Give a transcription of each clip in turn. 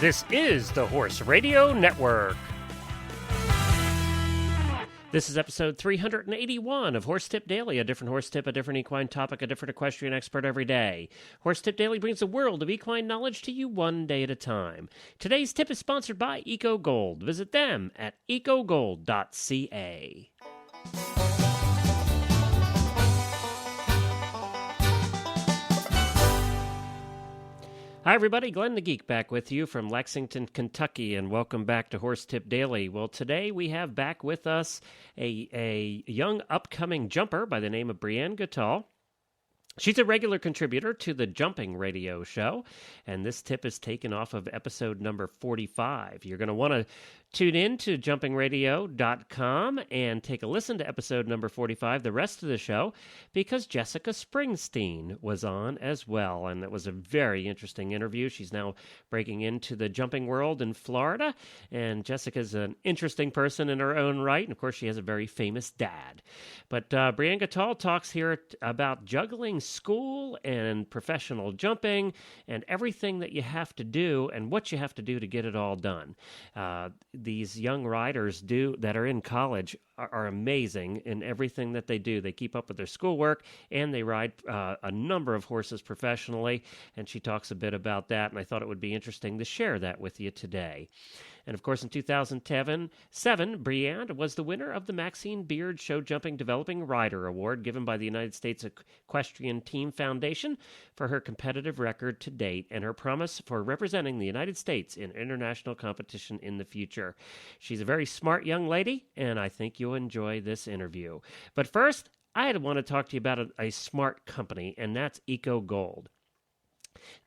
This is the Horse Radio Network. This is episode 381 of Horse Tip Daily, a different horse tip, a different equine topic, a different equestrian expert every day. Horse Tip Daily brings a world of equine knowledge to you one day at a time. Today's tip is sponsored by ECOGOLD. Visit them at ecogold.ca. Hi, everybody. Glenn the Geek back with you from Lexington, Kentucky, and welcome back to Horse Tip Daily. Well, today we have back with us a young upcoming jumper by the name of Brianne Goutal. She's a regular contributor to the Jumping radio show, and this tip is taken off of episode number 45. You're going to want to tune in to jumpingradio.com and take a listen to episode number 45, the rest of the show, because Jessica Springsteen was on as well, and it was a very interesting interview. She's now breaking into the jumping world in Florida, and Jessica's an interesting person in her own right, and of course she has a very famous dad. But Brianne Goutal talks here about juggling school and professional jumping and everything that you have to do and what you have to do to get it all done. These young riders that are in college are amazing in everything that they do. They keep up with their schoolwork and they ride a number of horses professionally, and she talks a bit about that, and I thought it would be interesting to share that with you today. And of course, in 2007, Brianne was the winner of the Maxine Beard Show Jumping Developing Rider Award given by the United States Equestrian Team Foundation for her competitive record to date and her promise for representing the United States in international competition in the future. She's a very smart young lady, and I think you'll enjoy this interview. But first, I want to talk to you about a smart company, and that's ECOGOLD.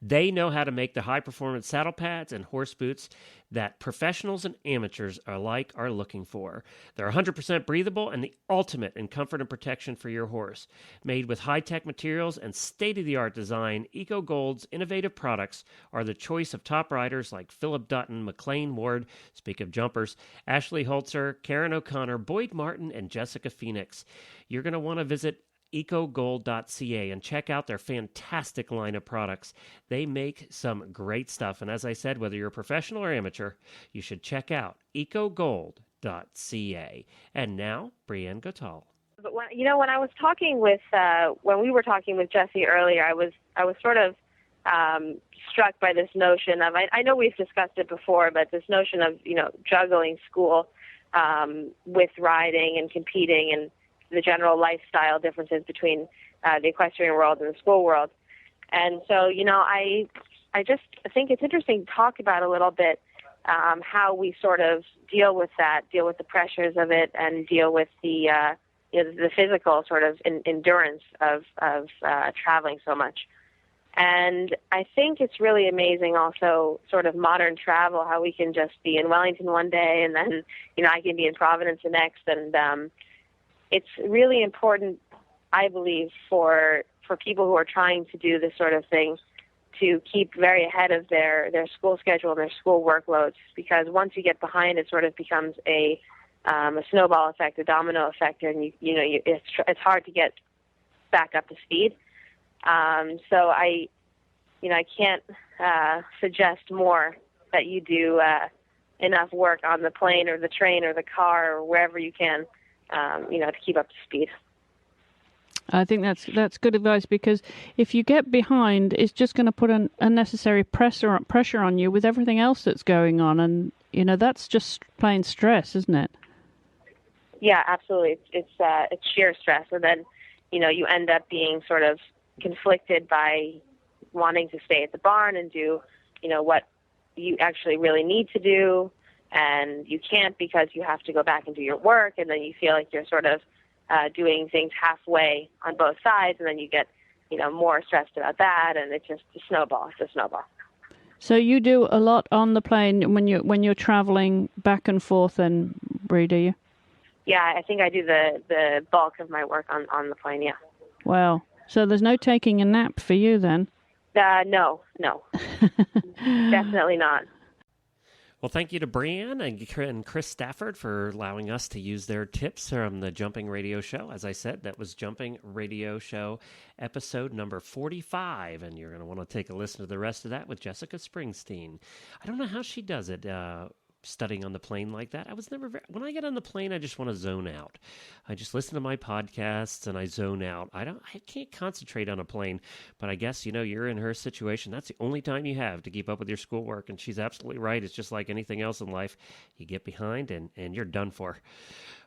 They know how to make the high-performance saddle pads and horse boots that professionals and amateurs alike are looking for. They're 100% breathable and the ultimate in comfort and protection for your horse. Made with high-tech materials and state-of-the-art design, ECOGOLD's innovative products are the choice of top riders like Philip Dutton, McLean Ward, speak of jumpers, Ashley Holzer, Karen O'Connor, Boyd Martin, and Jessica Phoenix. You're going to want to visit ecogold.ca and check out their fantastic line of products. They make some great stuff, and as I said, whether you're a professional or amateur, you should check out ecogold.ca. And now, Brianne Goutal. But when I was talking with when we were talking with Jessie earlier, I was sort of struck by this notion of I know we've discussed it before, but this notion of juggling school with riding and competing and the general lifestyle differences between the equestrian world and the school world. And so, I just think it's interesting to talk about a little bit how we sort of deal with the pressures of it, and deal with the physical sort of endurance of traveling so much. And I think it's really amazing also sort of modern travel, how we can just be in Wellington one day and then, I can be in Providence the next. And it's really important, I believe, for people who are trying to do this sort of thing to keep very ahead of their school schedule and their school workloads, because once you get behind, it sort of becomes a snowball effect, a domino effect, and it's hard to get back up to speed. So I can't suggest more that you do enough work on the plane or the train or the car or wherever you can, to keep up to speed. I think that's good advice, because if you get behind, it's just going to put an unnecessary pressure on you with everything else that's going on, and that's just plain stress, isn't it? Yeah, absolutely. It's sheer stress, and then you end up being sort of conflicted by wanting to stay at the barn and do what you actually really need to do, and you can't because you have to go back and do your work, and then you feel like you're sort of doing things halfway on both sides, and then you get, more stressed about that, and it's just a snowball. It's a snowball. So you do a lot on the plane when you're traveling back and forth, and Brie, do you? Yeah, I think I do the bulk of my work on the plane. Yeah. Wow. So there's no taking a nap for you then? No, definitely not. Well, thank you to Brianne and Chris Stafford for allowing us to use their tips from the Jumping Radio Show. As I said, that was Jumping Radio Show episode number 45, and you're going to want to take a listen to the rest of that with Jessica Springsteen. I don't know how she does it, studying on the plane like that. I was never when I get on the plane, I just want to zone out. I just listen to my podcasts and I zone out. I can't concentrate on a plane, but I guess, you're in her situation. That's the only time you have to keep up with your schoolwork. And she's absolutely right. It's just like anything else in life. You get behind and you're done for.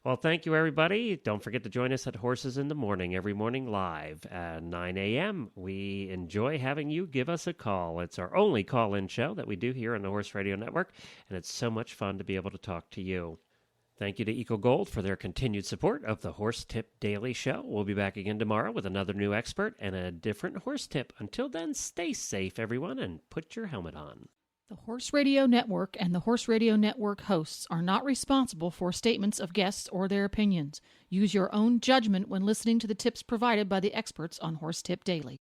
Well, thank you, everybody. Don't forget to join us at Horses in the Morning, every morning live at 9 a.m. We enjoy having you give us a call. It's our only call-in show that we do here on the Horse Radio Network, and it's so much fun to be able to talk to you. Thank you to EcoGold for their continued support of the Horse Tip Daily Show. We'll be back again tomorrow with another new expert and a different horse tip. Until then, stay safe, everyone, and put your helmet on. The Horse Radio Network and the Horse Radio Network hosts are not responsible for statements of guests or their opinions. Use your own judgment when listening to the tips provided by the experts on Horse Tip Daily.